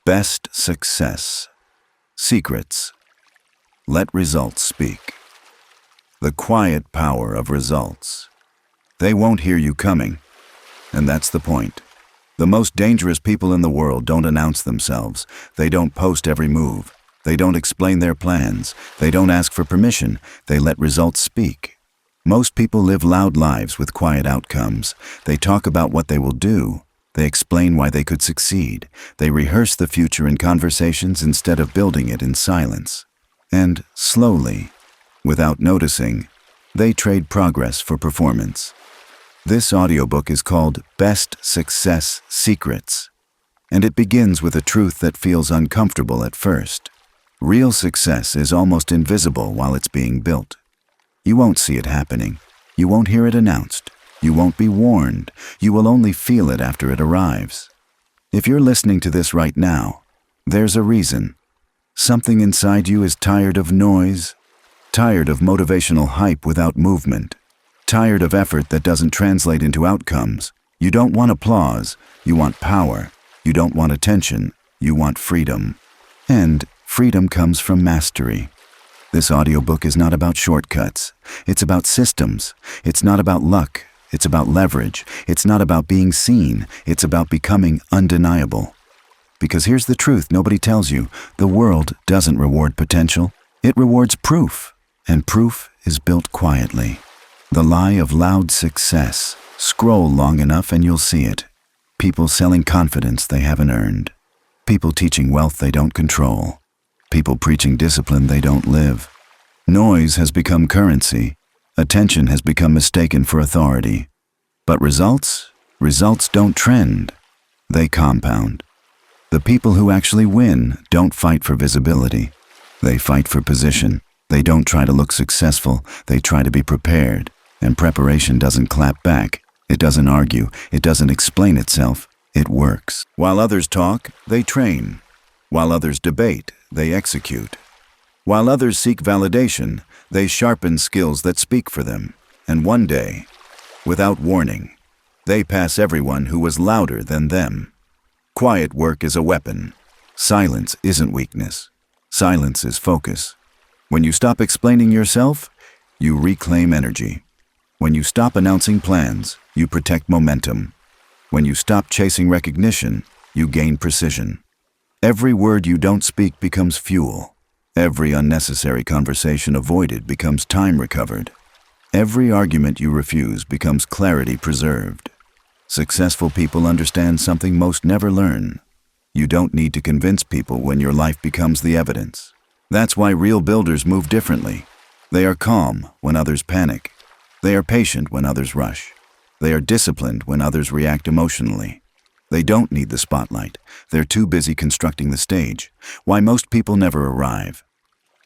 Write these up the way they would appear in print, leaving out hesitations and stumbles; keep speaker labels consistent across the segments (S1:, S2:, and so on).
S1: Best success. Secrets. Let results speak. The quiet power of results. They won't hear you coming, and that's the point. The most dangerous people in the world don't announce themselves. They don't post every move. They don't explain their plans. They don't ask for permission. They let results speak. Most people live loud lives with quiet outcomes. They talk about what they will do. They explain why they could succeed. They rehearse the future in conversations instead of building it in silence. And slowly, without noticing, they trade progress for performance. This audiobook is called Best Success Secrets, and it begins with a truth that feels uncomfortable at first. Real success is almost invisible while it's being built. You won't see it happening. You won't hear it announced. You won't be warned. You will only feel it after it arrives. If you're listening to this right now, there's a reason. Something inside you is tired of noise, tired of motivational hype without movement, tired of effort that doesn't translate into outcomes. You don't want applause. You want power. You don't want attention. You want freedom. And freedom comes from mastery. This audiobook is not about shortcuts. It's about systems. It's not about luck. It's about leverage. It's not about being seen. It's about becoming undeniable. Because here's the truth nobody tells you. The world doesn't reward potential. It rewards proof. And proof is built quietly. The lie of loud success. Scroll long enough and you'll see it. People selling confidence they haven't earned. People teaching wealth they don't control. People preaching discipline they don't live. Noise has become currency. Attention has become mistaken for authority. But results don't trend. They compound. The people who actually win don't fight for visibility. They fight for position. They don't try to look successful. They try to be prepared. And preparation doesn't clap back. It doesn't argue. It doesn't explain itself. It works. While others talk, they train. While others debate, they execute. While others seek validation, they sharpen skills that speak for them. And one day, without warning, they pass everyone who was louder than them. Quiet work is a weapon. Silence isn't weakness. Silence is focus. When you stop explaining yourself, you reclaim energy. When you stop announcing plans, you protect momentum. When you stop chasing recognition, you gain precision. Every word you don't speak becomes fuel. Every unnecessary conversation avoided becomes time recovered. Every argument you refuse becomes clarity preserved. Successful people understand something most never learn. You don't need to convince people when your life becomes the evidence. That's why real builders move differently. They are calm when others panic. They are patient when others rush. They are disciplined when others react emotionally. They don't need the spotlight. They're too busy constructing the stage. Why most people never arrive.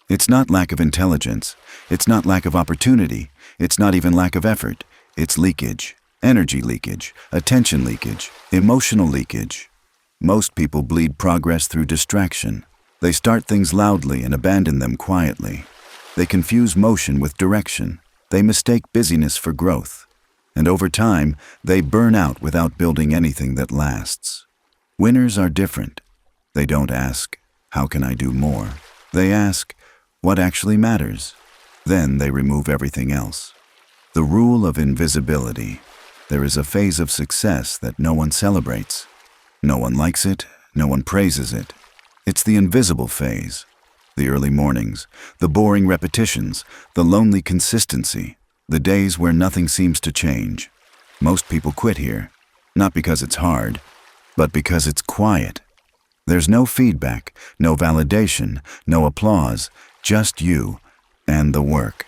S1: It's not lack of intelligence. It's not lack of opportunity. It's not even lack of effort. It's leakage. Energy leakage. Attention leakage. Emotional leakage. Most people bleed progress through distraction. They start things loudly and abandon them quietly. They confuse motion with direction. They mistake busyness for growth. And over time, they burn out without building anything that lasts. Winners are different. They don't ask, "How can I do more?" They ask, "What actually matters?" Then they remove everything else. The rule of invisibility. There is a phase of success that no one celebrates. No one likes it. No one praises it. It's the invisible phase. The early mornings, the boring repetitions, the lonely consistency. The days where nothing seems to change. Most people quit here, not because it's hard, but because it's quiet. There's no feedback, no validation, no applause, just you and the work.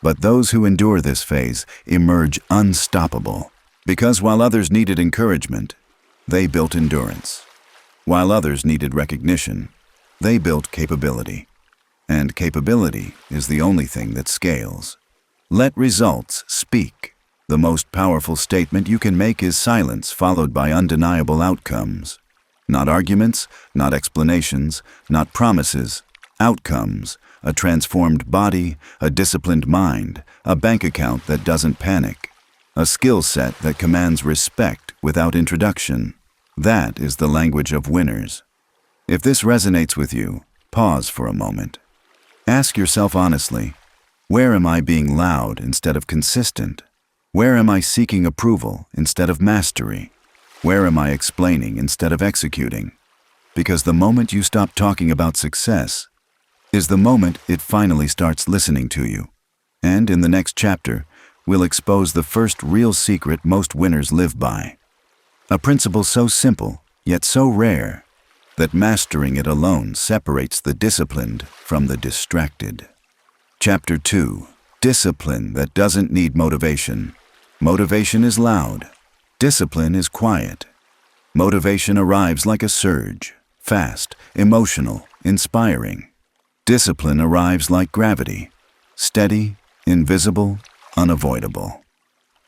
S1: But those who endure this phase emerge unstoppable, because while others needed encouragement, they built endurance. While others needed recognition, they built capability. And capability is the only thing that scales. Let results speak. The most powerful statement you can make is silence followed by undeniable outcomes. Not arguments, not explanations, not promises. Outcomes. A transformed body, a disciplined mind, a bank account that doesn't panic. A skill set that commands respect without introduction. That is the language of winners. If this resonates with you, pause for a moment. Ask yourself honestly, where am I being loud instead of consistent? Where am I seeking approval instead of mastery? Where am I explaining instead of executing? Because the moment you stop talking about success is the moment it finally starts listening to you. And in the next chapter, we'll expose the first real secret most winners live by. A principle so simple, yet so rare, that mastering it alone separates the disciplined from the distracted. Chapter 2. Discipline that doesn't need motivation. Motivation is loud. Discipline is quiet. Motivation arrives like a surge, fast, emotional, inspiring. Discipline arrives like gravity, steady, invisible, unavoidable.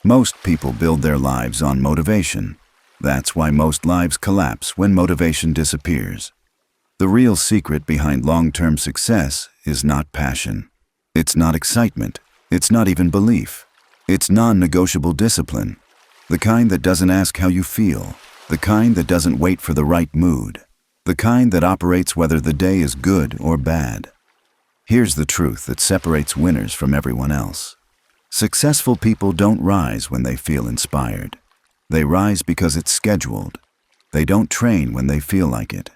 S1: Most people build their lives on motivation. That's why most lives collapse when motivation disappears. The real secret behind long-term success is not passion. It's not excitement. It's not even belief. It's non-negotiable discipline. The kind that doesn't ask how you feel. The kind that doesn't wait for the right mood. The kind that operates whether the day is good or bad. Here's the truth that separates winners from everyone else. Successful people don't rise when they feel inspired. They rise because it's scheduled. They don't train when they feel like it.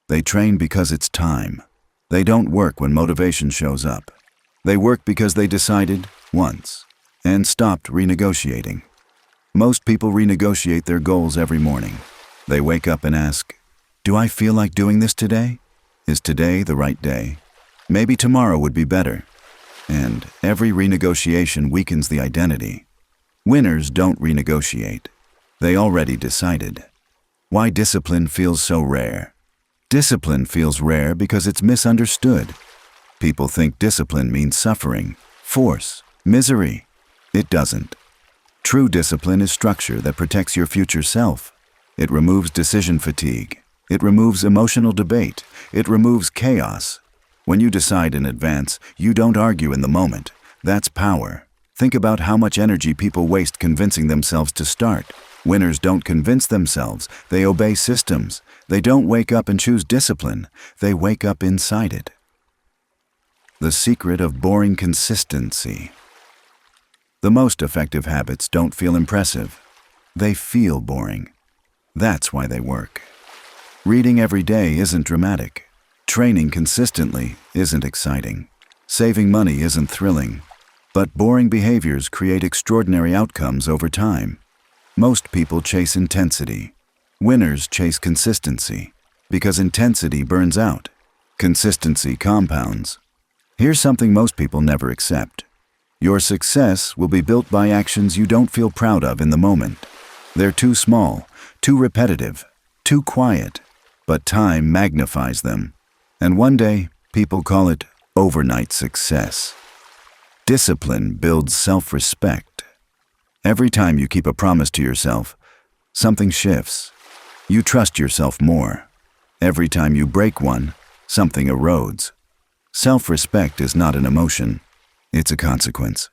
S1: They train because it's time. They don't work when motivation shows up. They work because they decided once and stopped renegotiating. Most people renegotiate their goals every morning. They wake up and ask, do I feel like doing this today? Is today the right day? Maybe tomorrow would be better. And every renegotiation weakens the identity. Winners don't renegotiate. They already decided. Why discipline feels so rare? Discipline feels rare because it's misunderstood. People think discipline means suffering, force, misery. It doesn't. True discipline is structure that protects your future self. It removes decision fatigue. It removes emotional debate. It removes chaos. When you decide in advance, you don't argue in the moment. That's power. Think about how much energy people waste convincing themselves to start. Winners don't convince themselves. They obey systems. They don't wake up and choose discipline. They wake up inside it. The secret of boring consistency. The most effective habits don't feel impressive. They feel boring. That's why they work. Reading every day isn't dramatic. Training consistently isn't exciting. Saving money isn't thrilling. But boring behaviors create extraordinary outcomes over time. Most people chase intensity. Winners chase consistency. Because intensity burns out. Consistency compounds. Here's something most people never accept. Your success will be built by actions you don't feel proud of in the moment. They're too small, too repetitive, too quiet, but time magnifies them. And one day, people call it overnight success. Discipline builds self-respect. Every time you keep a promise to yourself, something shifts. You trust yourself more. Every time you break one, something erodes. Self-respect is not an emotion. It's a consequence.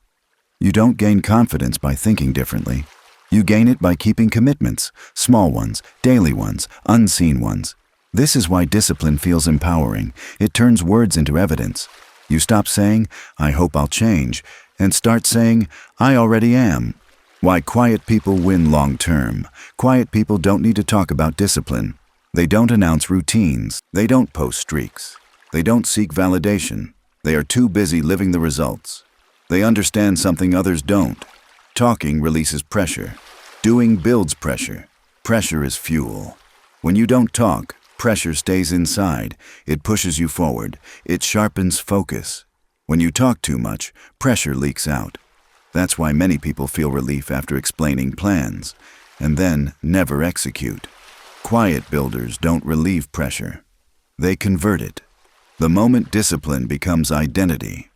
S1: You don't gain confidence by thinking differently. You gain it by keeping commitments, small ones, daily ones, unseen ones. This is why discipline feels empowering. It turns words into evidence. You stop saying, I hope I'll change, and start saying, I already am. Why quiet people win long term. Quiet people don't need to talk about discipline. They don't announce routines. They don't post streaks. They don't seek validation. They are too busy living the results. They understand something others don't. Talking releases pressure. Doing builds pressure. Pressure is fuel. When you don't talk, pressure stays inside. It pushes you forward. It sharpens focus. When you talk too much, pressure leaks out. That's why many people feel relief after explaining plans, and then never execute. Quiet builders don't relieve pressure. They convert it. The moment discipline becomes identity.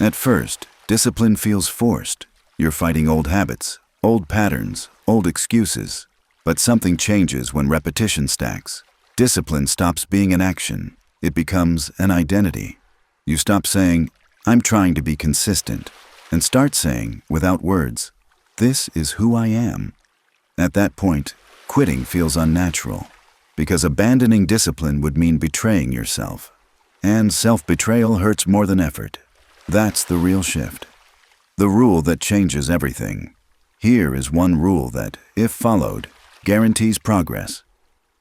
S1: At first, discipline feels forced. You're fighting old habits, old patterns, old excuses. But something changes when repetition stacks. Discipline stops being an action. It becomes an identity. You stop saying, I'm trying to be consistent, and start saying, without words, this is who I am. At that point, quitting feels unnatural. because abandoning discipline would mean betraying yourself. And self-betrayal hurts more than effort. That's the real shift. The rule that changes everything. Here is one rule that, if followed, guarantees progress.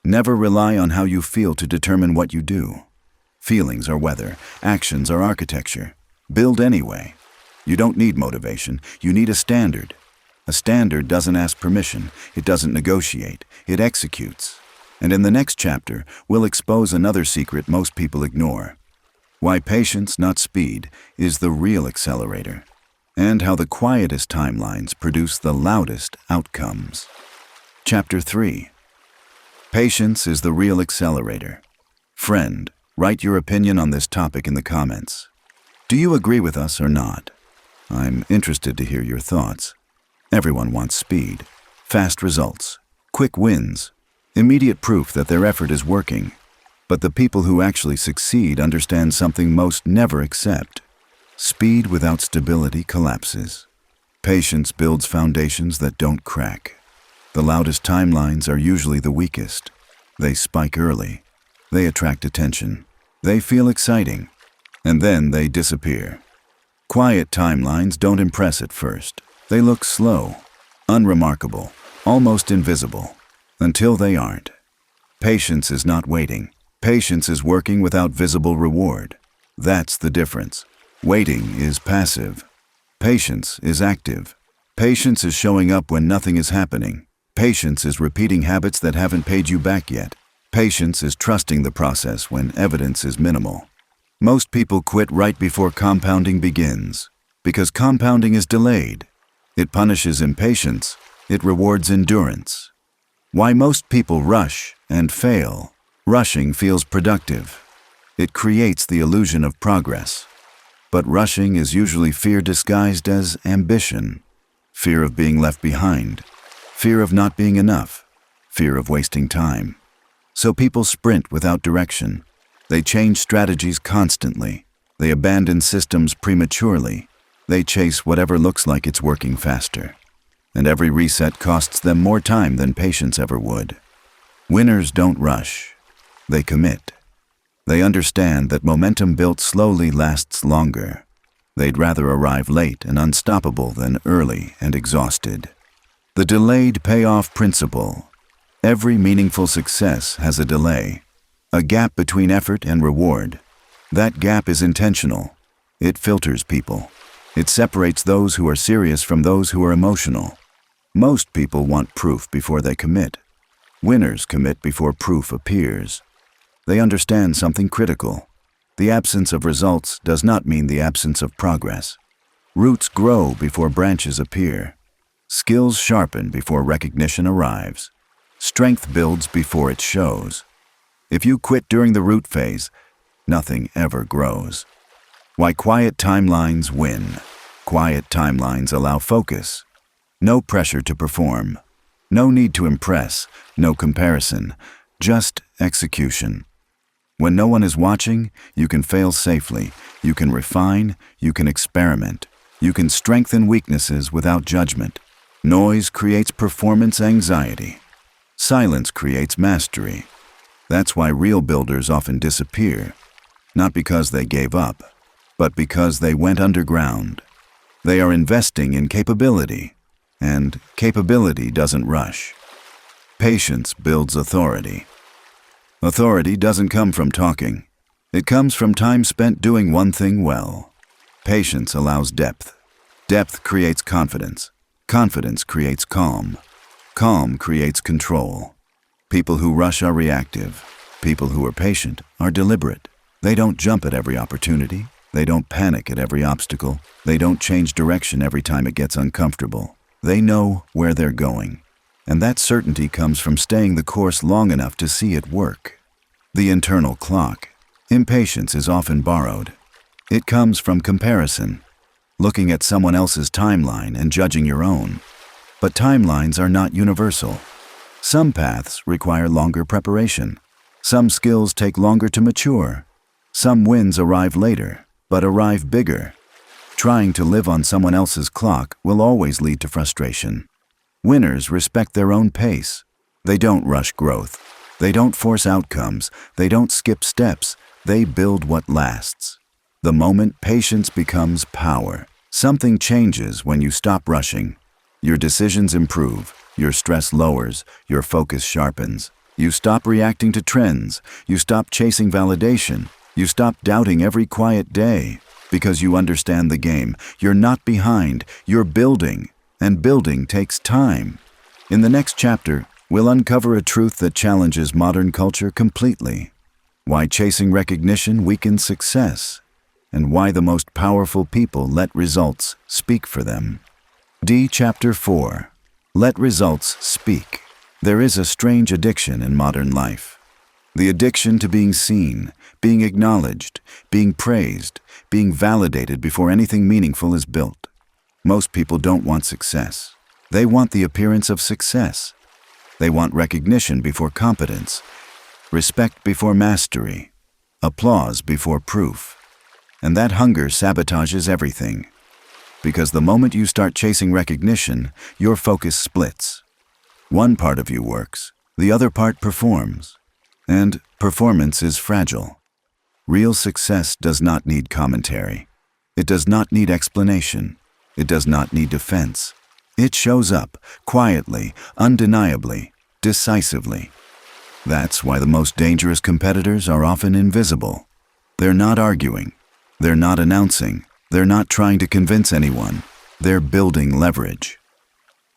S1: Never rely on how you feel to determine what you do. Feelings are weather, actions are architecture. Build anyway. You don't need motivation, you need a standard. A standard doesn't ask permission, it doesn't negotiate, it executes. And in the next chapter, we'll expose another secret most people ignore. Why patience, not speed, is the real accelerator. And how the quietest timelines produce the loudest outcomes. Chapter 3. Patience is the real accelerator. Friend, write your opinion on this topic in the comments. Do you agree with us or not? I'm interested to hear your thoughts. Everyone wants speed, fast results, quick wins, immediate proof that their effort is working. But the people who actually succeed understand something most never accept. Speed without stability collapses. Patience builds foundations that don't crack. The loudest timelines are usually the weakest. They spike early. They attract attention. They feel exciting. And then they disappear. Quiet timelines don't impress at first. They look slow, unremarkable, almost invisible, until they aren't. Patience is not waiting. Patience is working without visible reward. That's the difference. Waiting is passive. Patience is active. Patience is showing up when nothing is happening. Patience is repeating habits that haven't paid you back yet. Patience is trusting the process when evidence is minimal. Most people quit right before compounding begins, because compounding is delayed. It punishes impatience. It rewards endurance. Why most people rush and fail. Rushing feels productive. It creates the illusion of progress. But rushing is usually fear disguised as ambition. Fear of being left behind. Fear of not being enough. Fear of wasting time. So people sprint without direction. They change strategies constantly. They abandon systems prematurely. They chase whatever looks like it's working faster. And every reset costs them more time than patience ever would. Winners don't rush. They commit. They understand that momentum built slowly lasts longer. They'd rather arrive late and unstoppable than early and exhausted. The delayed payoff principle. Every meaningful success has a delay, a gap between effort and reward. That gap is intentional. It filters people. It separates those who are serious from those who are emotional. Most people want proof before they commit. Winners commit before proof appears. They understand something critical. The absence of results does not mean the absence of progress. Roots grow before branches appear. Skills sharpen before recognition arrives. Strength builds before it shows. If you quit during the root phase, nothing ever grows. Why quiet timelines win. Quiet timelines allow focus. No pressure to perform. No need to impress. No comparison. Just execution. When no one is watching, you can fail safely. You can refine. You can experiment. You can strengthen weaknesses without judgment. Noise creates performance anxiety. Silence creates mastery. That's why real builders often disappear. Not because they gave up, but because they went underground. They are investing in capability, and capability doesn't rush. Patience builds authority. Authority doesn't come from talking. It comes from time spent doing one thing well. Patience allows depth. Depth creates confidence. Confidence creates calm. Calm creates control. People who rush are reactive. People who are patient are deliberate. They don't jump at every opportunity. They don't panic at every obstacle. They don't change direction every time it gets uncomfortable. They know where they're going. And that certainty comes from staying the course long enough to see it work. The internal clock. Impatience is often borrowed. It comes from comparison, looking at someone else's timeline and judging your own. But timelines are not universal. Some paths require longer preparation. Some skills take longer to mature. Some wins arrive later, but arrive bigger. Trying to live on someone else's clock will always lead to frustration. Winners respect their own pace. They don't rush growth. They don't force outcomes. They don't skip steps. They build what lasts. The moment patience becomes power, something changes when you stop rushing. Your decisions improve, your stress lowers, your focus sharpens. You stop reacting to trends. You stop chasing validation. You stop doubting every quiet day. Because you understand the game. You're not behind. You're building. And building takes time. In the next chapter, we'll uncover a truth that challenges modern culture completely. Why chasing recognition weakens success. And why the most powerful people let results speak for them. Chapter 4. Let results speak. There is a strange addiction in modern life. The addiction to being seen, being acknowledged, being praised, being validated before anything meaningful is built. Most people don't want success. They want the appearance of success. They want recognition before competence, respect before mastery, applause before proof. And that hunger sabotages everything. Because the moment you start chasing recognition, your focus splits. One part of you works, the other part performs. And performance is fragile. Real success does not need commentary. It does not need explanation. It does not need defense. It shows up, quietly, undeniably, decisively. That's why the most dangerous competitors are often invisible. They're not arguing. They're not announcing. They're not trying to convince anyone. They're building leverage.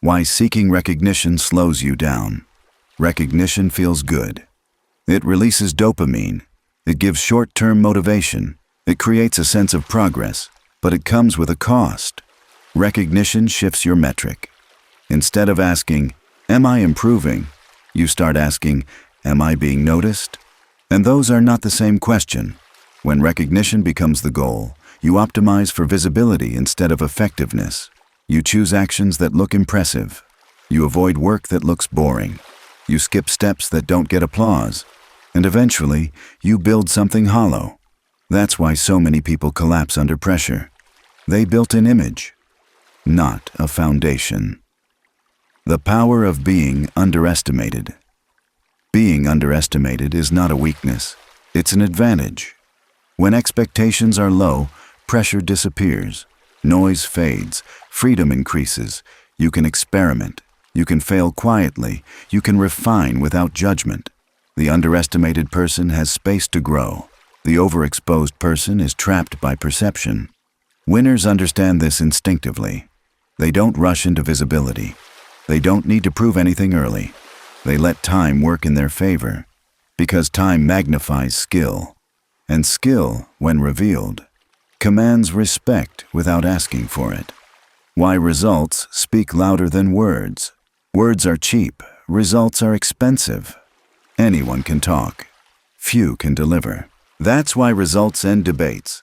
S1: Why seeking recognition slows you down. Recognition feels good. It releases dopamine. It gives short-term motivation. It creates a sense of progress, but it comes with a cost. Recognition shifts your metric. Instead of asking, "Am I improving?" you start asking, "Am I being noticed?" And those are not the same question. When recognition becomes the goal, you optimize for visibility instead of effectiveness. You choose actions that look impressive. You avoid work that looks boring. You skip steps that don't get applause. And eventually, you build something hollow. That's why so many people collapse under pressure. They built an image, not a foundation. The power of being underestimated. Being underestimated is not a weakness. It's an advantage. When expectations are low, pressure disappears. Noise fades. Freedom increases. You can experiment. You can fail quietly. You can refine without judgment. The underestimated person has space to grow. The overexposed person is trapped by perception. Winners understand this instinctively. They don't rush into visibility. They don't need to prove anything early. They let time work in their favor. Because time magnifies skill. And skill, when revealed, commands respect without asking for it. Why results speak louder than words. Words are cheap. Results are expensive. Anyone can talk. Few can deliver. That's why results end debates.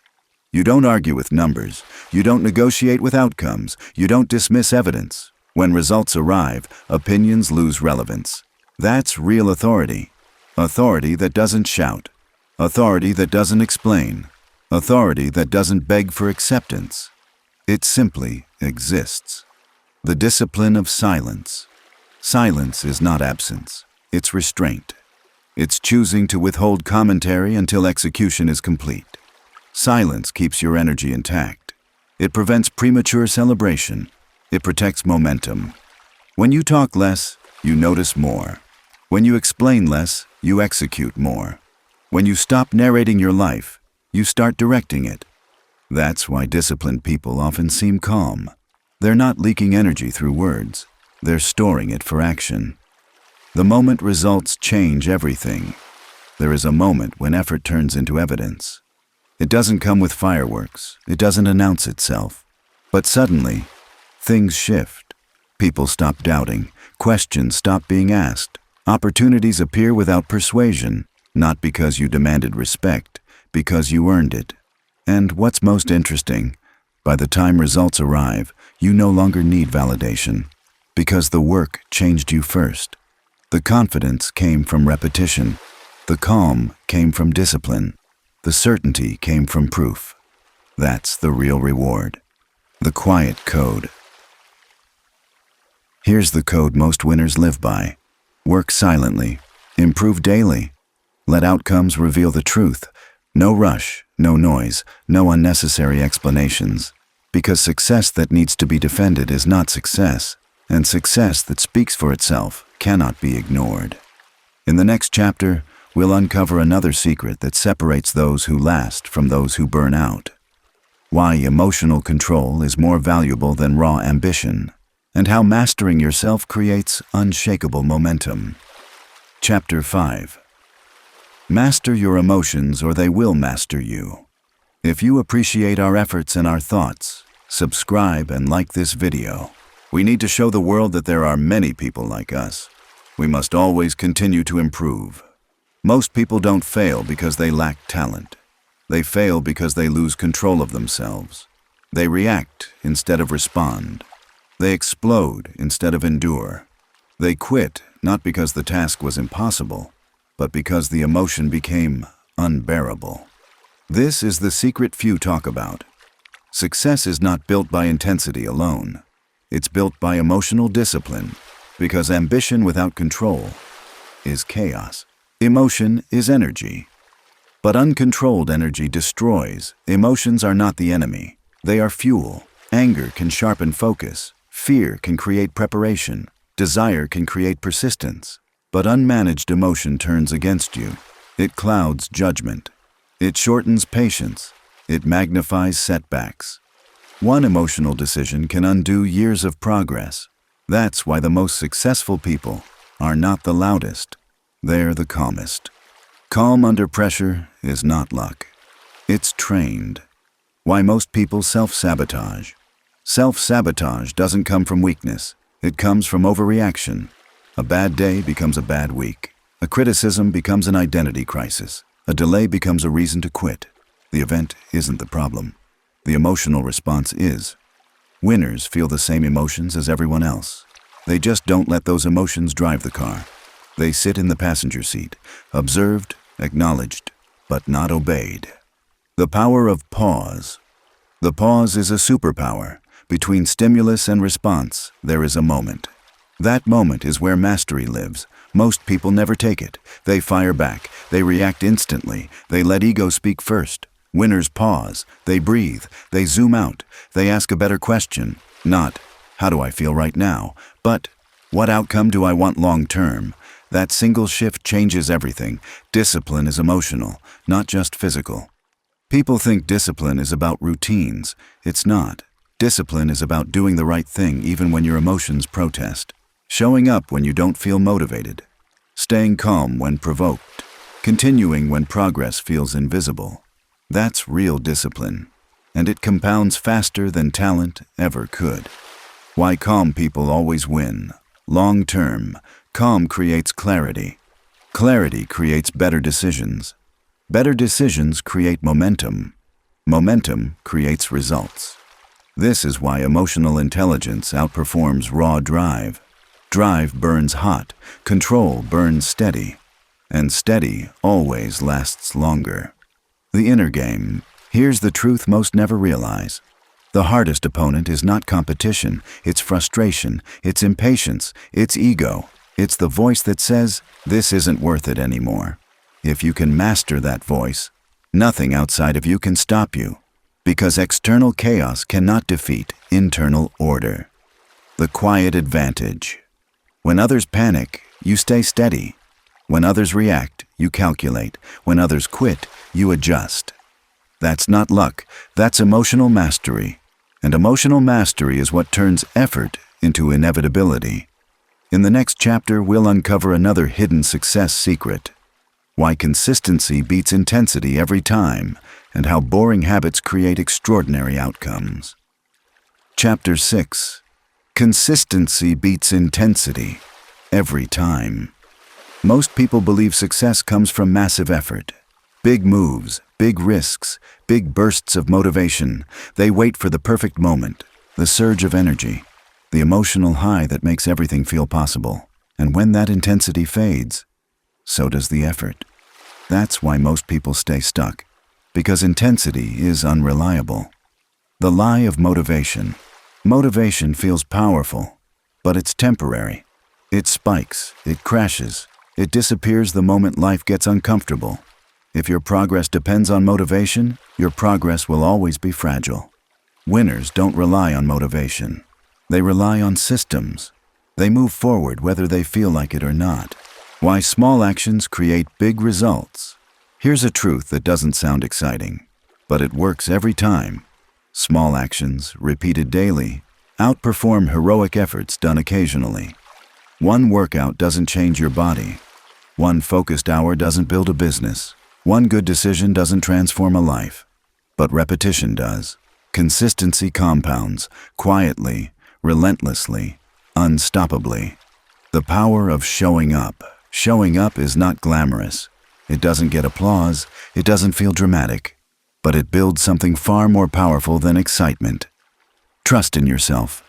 S1: You don't argue with numbers. You don't negotiate with outcomes. You don't dismiss evidence. When results arrive, opinions lose relevance. That's real authority. Authority that doesn't shout. Authority that doesn't explain. Authority that doesn't beg for acceptance. It simply exists. The discipline of silence. Silence is not absence. It's restraint. It's choosing to withhold commentary until execution is complete. Silence keeps your energy intact. It prevents premature celebration. It protects momentum. When you talk less, you notice more. When you explain less, you execute more. When you stop narrating your life, you start directing it. That's why disciplined people often seem calm. They're not leaking energy through words. They're storing it for action. The moment results change everything. There is a moment when effort turns into evidence. It doesn't come with fireworks. It doesn't announce itself. But suddenly, things shift. People stop doubting. Questions stop being asked. Opportunities appear without persuasion. Not because you demanded respect, because you earned it. And what's most interesting, by the time results arrive, you no longer need validation, because the work changed you first. The confidence came from repetition. The calm came from discipline. The certainty came from proof. That's the real reward. The quiet code. Here's the code most winners live by. Work silently. Improve daily. Let outcomes reveal the truth. No rush, no noise, no unnecessary explanations. Because success that needs to be defended is not success, and success that speaks for itself cannot be ignored. In the next chapter, we'll uncover another secret that separates those who last from those who burn out. Why emotional control is more valuable than raw ambition, and how mastering yourself creates unshakable momentum. Chapter 5. Master your emotions or they will master you. If you appreciate our efforts and our thoughts, subscribe and like this video. We need to show the world that there are many people like us. We must always continue to improve. Most people don't fail because they lack talent. They fail because they lose control of themselves. They react instead of respond. They explode instead of endure. They quit not because the task was impossible, but because the emotion became unbearable. This is the secret few talk about. Success is not built by intensity alone. It's built by emotional discipline, because ambition without control is chaos. Emotion is energy. But uncontrolled energy destroys. Emotions are not the enemy. They are fuel. Anger can sharpen focus. Fear can create preparation. Desire can create persistence. But unmanaged emotion turns against you. It clouds judgment. It shortens patience. It magnifies setbacks. One emotional decision can undo years of progress. That's why the most successful people are not the loudest. They're the calmest. Calm under pressure is not luck. It's trained. Why most people self-sabotage. Self-sabotage doesn't come from weakness. It comes from overreaction. A bad day becomes a bad week. A criticism becomes an identity crisis. A delay becomes a reason to quit. The event isn't the problem. The emotional response is. Winners feel the same emotions as everyone else. They just don't let those emotions drive the car. They sit in the passenger seat, observed, acknowledged, but not obeyed. The power of pause. The pause is a superpower. Between stimulus and response, there is a moment. That moment is where mastery lives. Most people never take it. They fire back. They react instantly. They let ego speak first. Winners pause. They breathe. They zoom out. They ask a better question. Not, how do I feel right now? But, what outcome do I want long term? That single shift changes everything. Discipline is emotional, not just physical. People think discipline is about routines. It's not. Discipline is about doing the right thing even when your emotions protest. Showing up when you don't feel motivated. Staying calm when provoked. Continuing when progress feels invisible. That's real discipline. And it compounds faster than talent ever could. Why calm people always win. Long term, calm creates clarity. Clarity creates better decisions. Better decisions create momentum. Momentum creates results. This is why emotional intelligence outperforms raw drive. Drive burns hot, control burns steady, and steady always lasts longer. The inner game. Here's the truth most never realize. The hardest opponent is not competition, it's frustration, it's impatience, it's ego. It's the voice that says, this isn't worth it anymore. If you can master that voice, nothing outside of you can stop you, because external chaos cannot defeat internal order. The quiet advantage. When others panic, you stay steady. When others react, you calculate. When others quit, you adjust. That's not luck, that's emotional mastery. And emotional mastery is what turns effort into inevitability. In the next chapter, we'll uncover another hidden success secret. Why consistency beats intensity every time, and how boring habits create extraordinary outcomes. Chapter 6. Consistency beats intensity every time. Most people believe success comes from massive effort. Big moves, big risks, big bursts of motivation. They wait for the perfect moment, the surge of energy, the emotional high that makes everything feel possible. And when that intensity fades, so does the effort. That's why most people stay stuck, because intensity is unreliable. The lie of motivation. Motivation feels powerful, but it's temporary. It spikes, it crashes, It disappears the moment life gets uncomfortable. If your progress depends on motivation, your progress will always be fragile. Winners don't rely on motivation. They rely on systems. They move forward whether they feel like it or not. Why small actions create big results. Here's a truth that doesn't sound exciting, but it works every time. Small actions, repeated daily, outperform heroic efforts done occasionally. One workout doesn't change your body. One focused hour doesn't build a business. One good decision doesn't transform a life. But repetition does. Consistency compounds, quietly, relentlessly, unstoppably. The power of showing up. Showing up is not glamorous. It doesn't get applause. It doesn't feel dramatic. But it builds something far more powerful than excitement. Trust in yourself.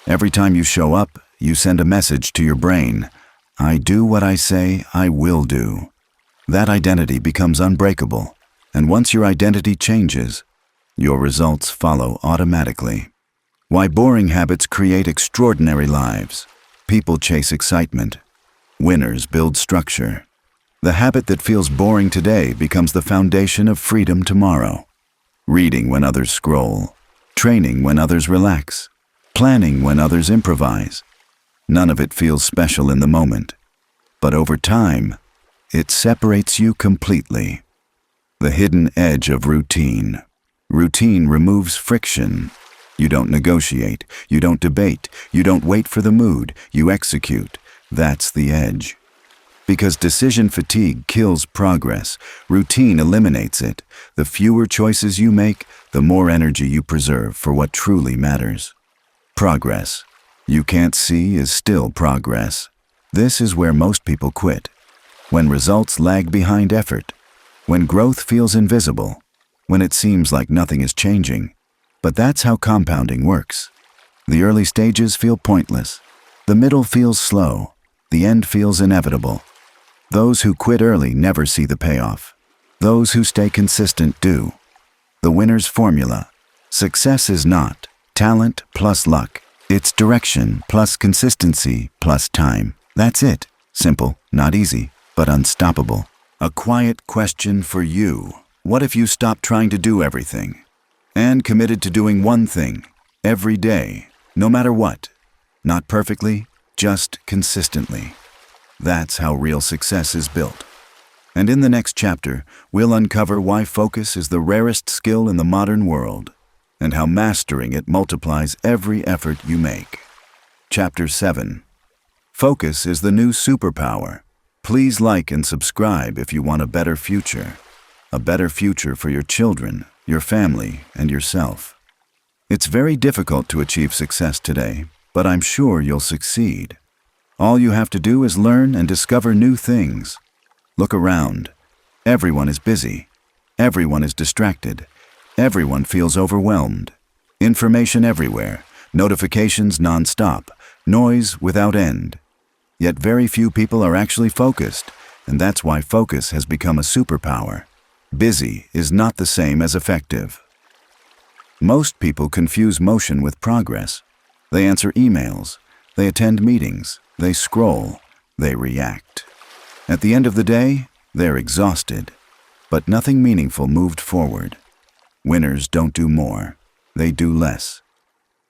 S1: Every time you show up, you send a message to your brain. I do what I say I will do. That identity becomes unbreakable. And once your identity changes, your results follow automatically. Why boring habits create extraordinary lives. People chase excitement. Winners build structure. The habit that feels boring today becomes the foundation of freedom tomorrow. Reading when others scroll. Training when others relax. Planning when others improvise. None of it feels special in the moment. But over time, it separates you completely. The hidden edge of routine. Routine removes friction. You don't negotiate. You don't debate. You don't wait for the mood. You execute. That's the edge. Because decision fatigue kills progress, routine eliminates it. The fewer choices you make, the more energy you preserve for what truly matters. Progress you can't see is still progress. This is where most people quit. When results lag behind effort. When growth feels invisible. When it seems like nothing is changing. But that's how compounding works. The early stages feel pointless. The middle feels slow. The end feels inevitable. Those who quit early never see the payoff. Those who stay consistent do. The winner's formula. Success is not talent plus luck. It's direction plus consistency plus time. That's it. Simple, not easy, but unstoppable. A quiet question for you. What if you stopped trying to do everything and committed to doing one thing every day, no matter what? Not perfectly, just consistently. That's how real success is built. And in the next chapter, we'll uncover why focus is the rarest skill in the modern world, and how mastering it multiplies every effort you make. Chapter 7. Focus is the new superpower. Please like and subscribe if you want a better future. A better future for your children, your family, and yourself. It's very difficult to achieve success today, but I'm sure you'll succeed. All you have to do is learn and discover new things. Look around. Everyone is busy. Everyone is distracted. Everyone feels overwhelmed. Information everywhere. Notifications non-stop. Noise without end. Yet very few people are actually focused, and that's why focus has become a superpower. Busy is not the same as effective. Most people confuse motion with progress. They answer emails. They attend meetings. They scroll. They react. At the end of the day, they're exhausted. But nothing meaningful moved forward. Winners don't do more. They do less.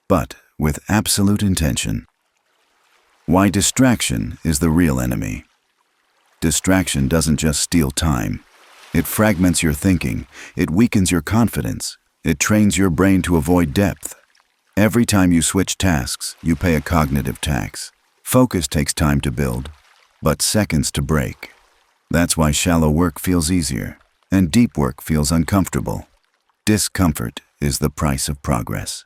S1: But with absolute intention. Why distraction is the real enemy. Distraction doesn't just steal time. It fragments your thinking. It weakens your confidence. It trains your brain to avoid depth. Every time you switch tasks, you pay a cognitive tax. Focus takes time to build, but seconds to break. That's why shallow work feels easier, and deep work feels uncomfortable. Discomfort is the price of progress.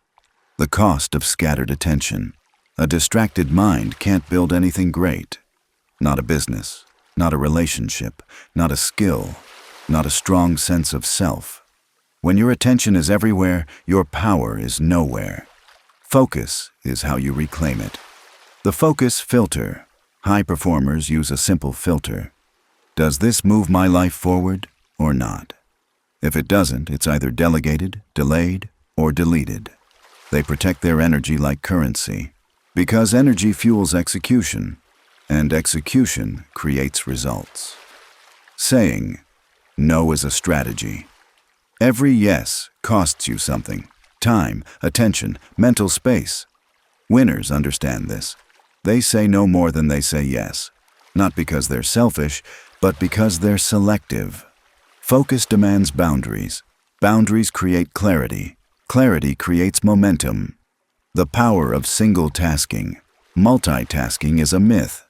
S1: The cost of scattered attention. A distracted mind can't build anything great. Not a business, not a relationship, not a skill, not a strong sense of self. When your attention is everywhere, your power is nowhere. Focus is how you reclaim it. The focus filter. High performers use a simple filter. Does this move my life forward or not? If it doesn't, it's either delegated, delayed, or deleted. They protect their energy like currency. Because energy fuels execution. and execution creates results. Saying no is a strategy. Every yes costs you something: time, attention, mental space. Winners understand this. They say no more than they say yes, not because they're selfish, but because they're selective. Focus demands boundaries. Boundaries create clarity. Clarity creates momentum. The power of single tasking. Multitasking is a myth.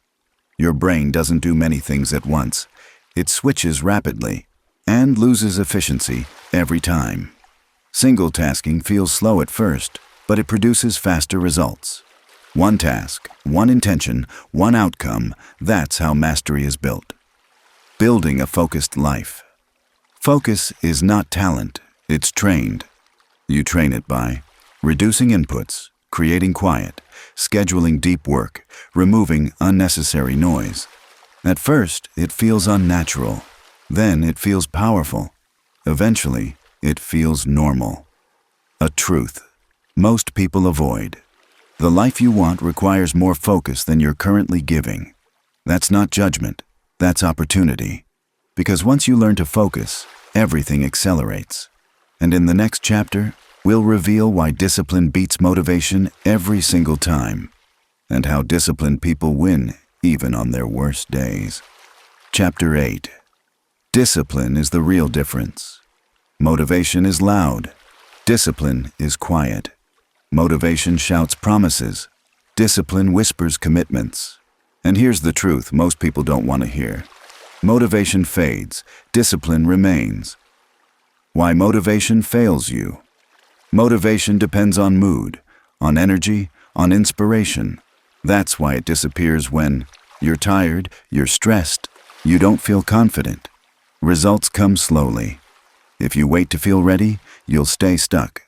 S1: Your brain doesn't do many things at once. It switches rapidly and loses efficiency every time. Single tasking feels slow at first, but it produces faster results. One task, one intention, one outcome, that's how mastery is built. Building a focused life. Focus is not talent, it's trained. You train it by reducing inputs, creating quiet, scheduling deep work, removing unnecessary noise. At first, it feels unnatural. Then it feels powerful. Eventually, it feels normal. A truth most people avoid. The life you want requires more focus than you're currently giving. That's not judgment, that's opportunity. Because once you learn to focus, everything accelerates. And in the next chapter, we'll reveal why discipline beats motivation every single time, and how disciplined people win even on their worst days. Chapter 8. Discipline is the real difference. Motivation is loud. Discipline is quiet. Motivation shouts promises. Discipline whispers commitments. And here's the truth most people don't want to hear. Motivation fades. Discipline remains. Why motivation fails you. Motivation depends on mood, on energy, on inspiration. That's why it disappears when you're tired, you're stressed, you don't feel confident. Results come slowly. If you wait to feel ready, you'll stay stuck.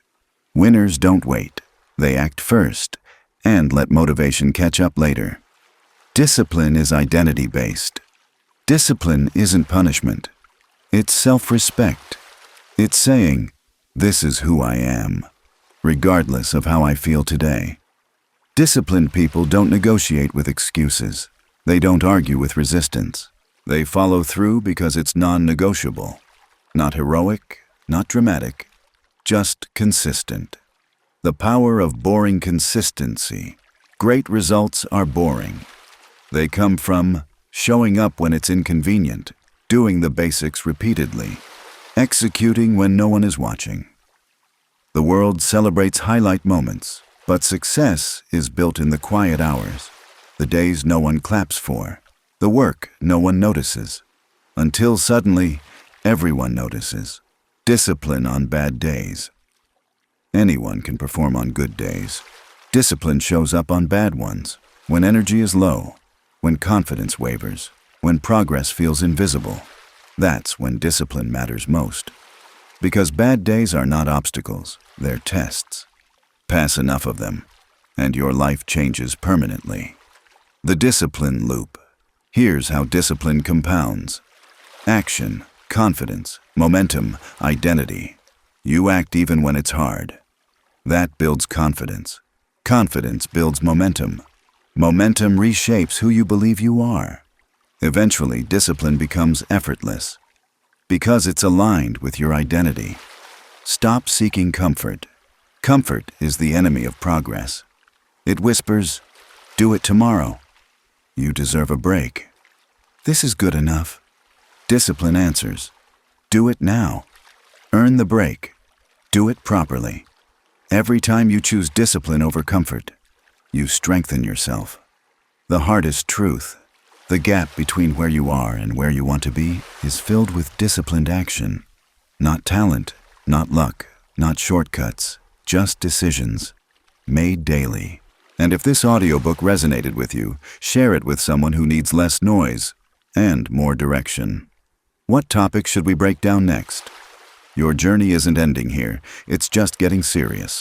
S1: Winners don't wait. They act first and let motivation catch up later. Discipline is identity-based. Discipline isn't punishment. It's self-respect. It's saying, "This is who I am, regardless of how I feel today." Disciplined people don't negotiate with excuses. They don't argue with resistance. They follow through because it's non-negotiable. Not heroic, not dramatic, just consistent. The power of boring consistency. Great results are boring. They come from showing up when it's inconvenient, doing the basics repeatedly, executing when no one is watching. The world celebrates highlight moments, but success is built in the quiet hours, the days no one claps for, the work no one notices, until suddenly everyone notices. Discipline on bad days. Anyone can perform on good days. Discipline shows up on bad ones, when energy is low, when confidence wavers, when progress feels invisible. That's when discipline matters most. Because bad days are not obstacles, they're tests. Pass enough of them, and your life changes permanently. The discipline loop. Here's how discipline compounds. Action, confidence, momentum, identity. You act even when it's hard. That builds confidence. Confidence builds momentum. Momentum reshapes who you believe you are. Eventually, discipline becomes effortless because it's aligned with your identity. Stop seeking comfort. Comfort is the enemy of progress. It whispers, "Do it tomorrow. You deserve a break. This is good enough." Discipline answers, "Do it now. Earn the break. Do it properly." Every time you choose discipline over comfort, you strengthen yourself. The hardest truth, the gap between where you are and where you want to be, is filled with disciplined action. Not talent, not luck, not shortcuts, just decisions, made daily. And if this audiobook resonated with you, share it with someone who needs less noise and more direction. What topic should we break down next? Your journey isn't ending here, it's just getting serious.